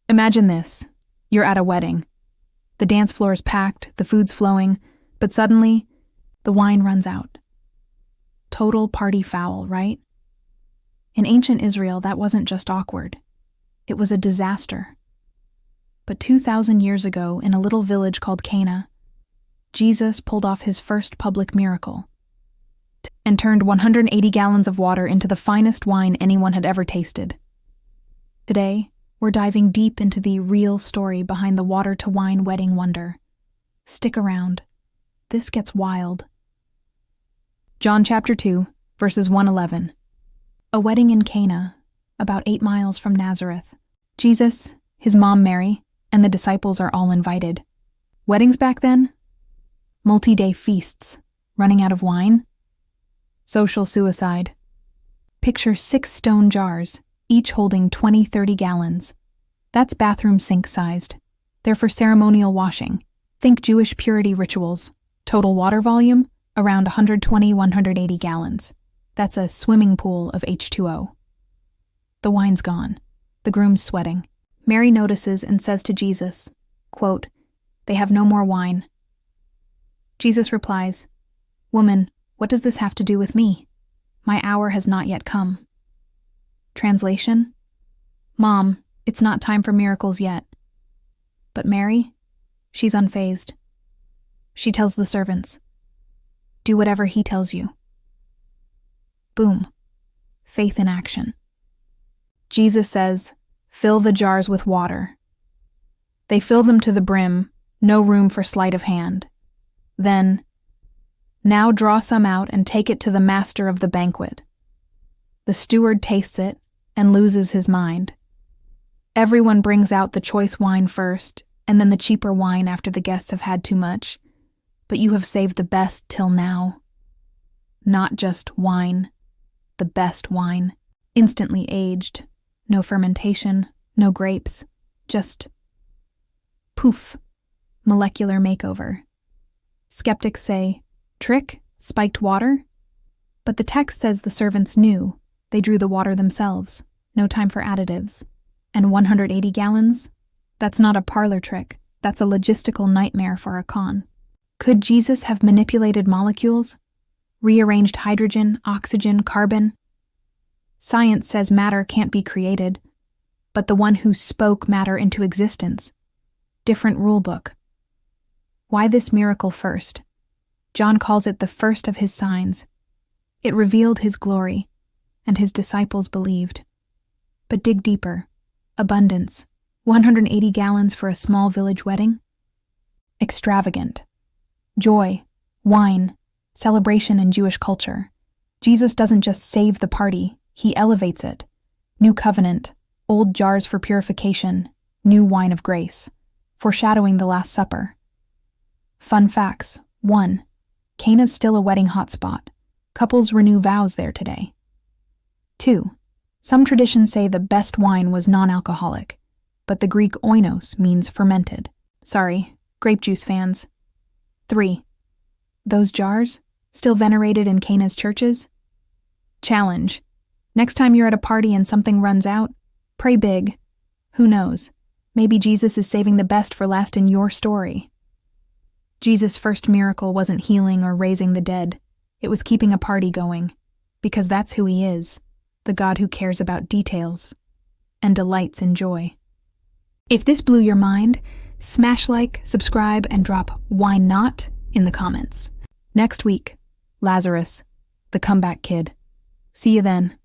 Imagine this. You're at a wedding. The dance floor is packed, the food's flowing, but suddenly, the wine runs out. Total party foul, right? In ancient Israel, that wasn't just awkward. It was a disaster. But 2,000 years ago, in a little village called Cana, Jesus pulled off his first public miracle and turned 180 gallons of water into the finest wine anyone had ever tasted. Today, we're diving deep into the real story behind the water-to-wine wedding wonder. Stick around. This gets wild. John chapter 2, verses 1-11. A wedding in Cana, about 8 miles from Nazareth. Jesus, his mom Mary, and the disciples are all invited. Weddings back then? Multi-day feasts. Running out of wine? Social suicide. Picture 6 stone jars, each holding 20-30 gallons. That's bathroom sink-sized. They're for ceremonial washing. Think Jewish purity rituals. Total water volume? Around 120-180 gallons. That's a swimming pool of H2O. The wine's gone. The groom's sweating. Mary notices and says to Jesus, quote, "They have no more wine." Jesus replies, "Woman, what does this have to do with me? My hour has not yet come." Translation: Mom, it's not time for miracles yet. But Mary, she's unfazed. She tells the servants, "Do whatever he tells you." Boom. Faith in action. Jesus says, "Fill the jars with water." They fill them to the brim, no room for sleight of hand. Then, "Now draw some out and take it to the master of the banquet." The steward tastes it and loses his mind. Everyone brings out the choice wine first, and then the cheaper wine after the guests have had too much. But you have saved the best till now. Not just wine, the best wine, instantly aged, no fermentation, no grapes, just poof, molecular makeover. Skeptics say, trick, spiked water? But the text says the servants knew. They drew the water themselves, no time for additives. And 180 gallons? That's not a parlor trick, that's a logistical nightmare for a con. Could Jesus have manipulated molecules? Rearranged hydrogen, oxygen, carbon? Science says matter can't be created, but the one who spoke matter into existence. Different rulebook. Why this miracle first? John calls it the first of his signs. It revealed his glory, and his disciples believed. But dig deeper. Abundance. 180 gallons for a small village wedding? Extravagant. Joy, wine, celebration in Jewish culture. Jesus doesn't just save the party, he elevates it. New covenant, old jars for purification, new wine of grace, foreshadowing the Last Supper. Fun facts. 1. Cana's still a wedding hotspot. Couples renew vows there today. 2. Some traditions say the best wine was non-alcoholic, but the Greek oinos means fermented. Sorry, grape juice fans. 3. Those jars, still venerated in Cana's churches? Challenge. Next time you're at a party and something runs out, pray big. Who knows? Maybe Jesus is saving the best for last in your story. Jesus' first miracle wasn't healing or raising the dead. It was keeping a party going. Because that's who he is, the God who cares about details and delights in joy. If this blew your mind, smash like, subscribe, and drop "why not" in the comments. Next week, Lazarus, the comeback kid. See you then.